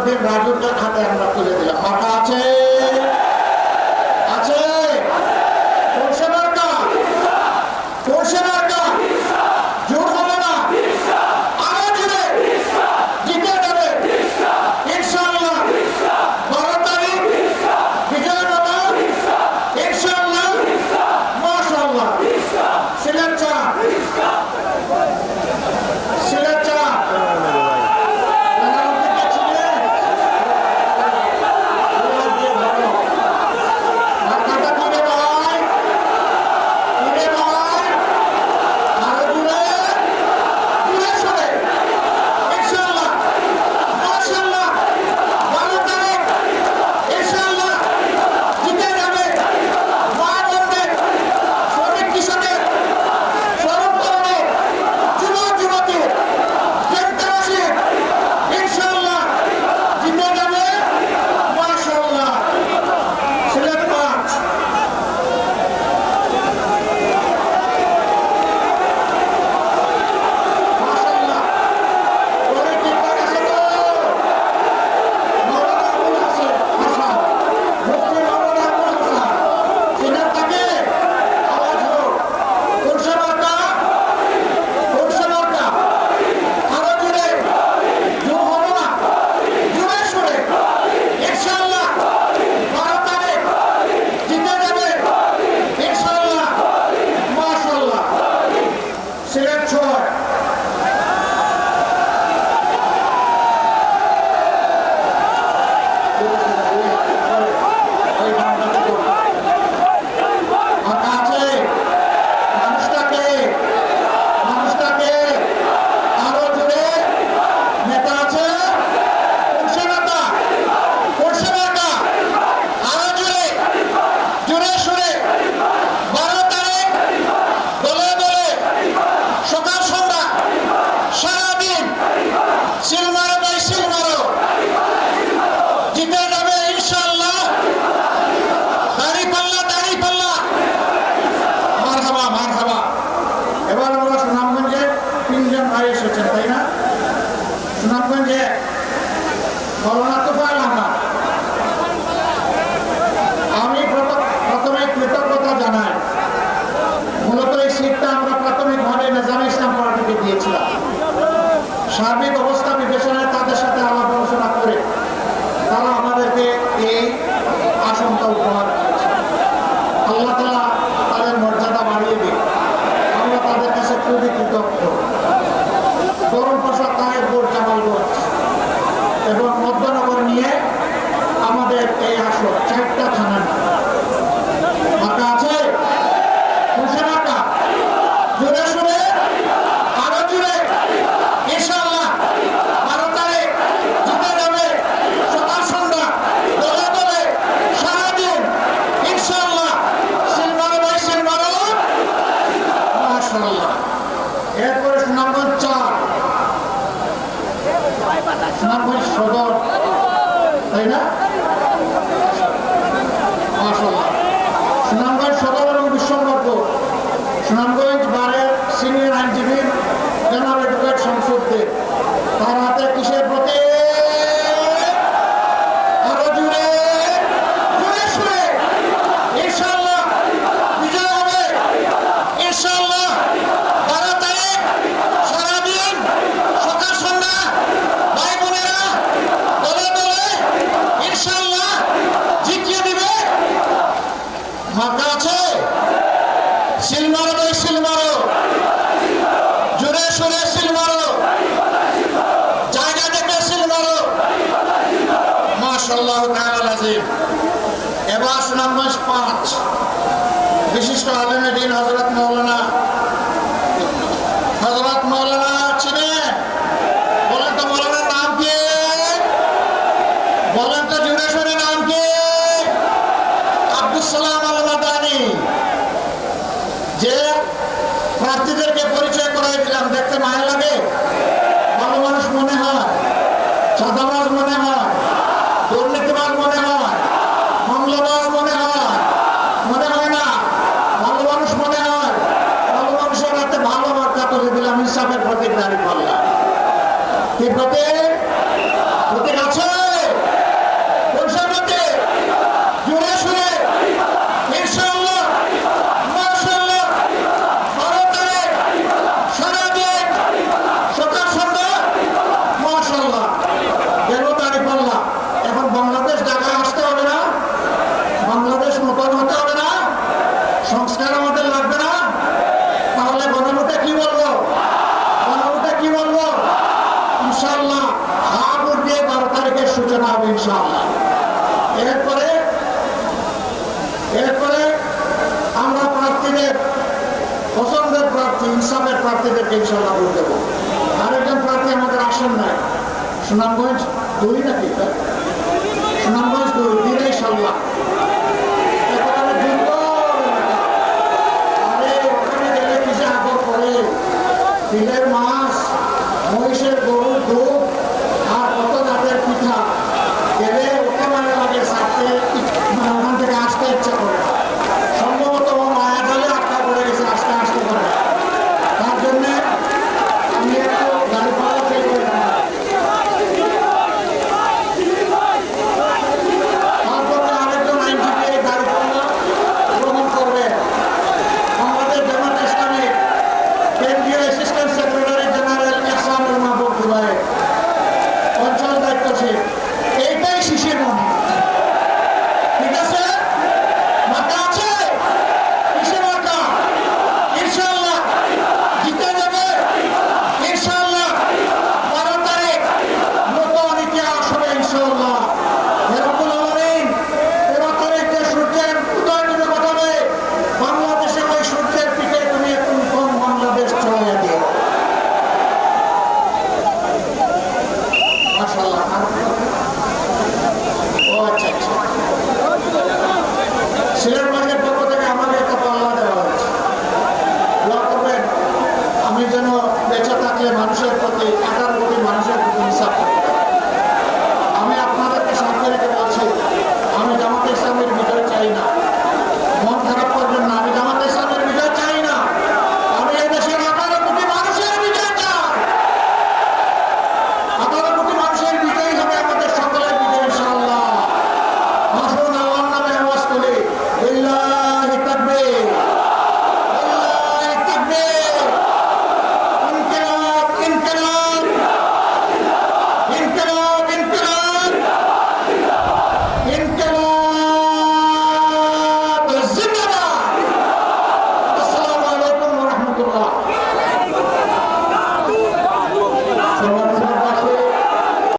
আসাদুদ্দিন রাজুকে খাতে আমরা তুলে দিলাম। মাথা আছে আছে কোরশে মার্কা জোর হবে না আরো জুড়ে জিতে যাবে ইনশাআল্লাহ। 12 তারিখ বিজয় বাবা ইনশাআল্লাহ মাশাআল্লাহ। সিলেট চা আমি প্রথমে কৃতজ্ঞতা জানাই। মূলত এই সিটটা আমরা প্রাথমিকভাবে নিজামে ইসলাম পার্টিকে দিয়েছিলাম। সার্বিক অবস্থা বিবেচনায় তাদের সাথে আলাপ আলোচনা করে তারা আমাদেরকে এই আসনটা উপহার দিয়েছে। আল্লাহ তাআলা তাদের মর্যাদা বাড়িয়ে দিন। আমরা তাদের কাছে খুবই কৃতজ্ঞ। গরম প্রসাদ তাহেরপুর জামালগঞ্জ এবং মধ্যনগর নিয়ে আমাদের এই আসন 4টা থানা মার্কা আছে। কোরশে মার্কা জোরে সোরে আরো জোরে ইনশাআল্লাহ। 12 তারিখ জিতে যাবে সকাল সন্ধ্যা দলে দলে সারাদিন ইনশাআল্লাহ। সিলমারো ভাই সিলমারো মাশাআল্লাহ। এরপরে সুনামগঞ্জ 4 সুনামগঞ্জ সদর তাই না মাশাআল্লাহ। সুনামগঞ্জ সদর এবং বিশ্বম্বরপুর সুনামগঞ্জ বারের সিনিয়র আইনজীবী জনাব অ্যাডভোকেট শামসুদ্দিন তার হাতে কিসের প্রতি আরো জুড়ে জুড়ে সুরে ইনশাআল্লাহ বিজয় হবে ইনশাআল্লাহ। 12 তারিখ সারাদিন সকাল সন্ধ্যা ভাই বোনেরা দলে দলে ইনশাআল্লাহ জিতিয়ে দিবে। মার্কা আছে সিলমারো ভাই সিলমারো জোরে সোরে সিলমারো জায়গা দেখে সিলমারো মাশাআল্লাহ তাআলা আজিম। এবার সুনামগঞ্জ 5 বিশিষ্ট আলেমে দ্বীন হযরত মাওলানা চিনেন? বলেন তো মাওলানার নাম কি? বলেন তো জোরে সোরে নাম কি? আব্দুস সালাম আল মাদানী। যে প্রার্থীদেরকে পরিচয় করাই দিলাম, দেখতে মায়া লাগে? ভালো মানুষ মনে হয়? চাঁদাবাজ মনে হয়? দুর্নীতিবাজ মনে হয়? মামলাবাজ মনে হয়? মনে হয় না? ভালো মানুষ মনে হয়? প্রার্থীদের পছন্দের প্রার্থী, ইনসাফের প্রার্থীদেরকে ইনশাল্লাহ ভোট দেবো। আরেকজন প্রার্থী আমাদের আসেন নাই, সুনামগঞ্জ 2 নাকি, সুনামগঞ্জ 2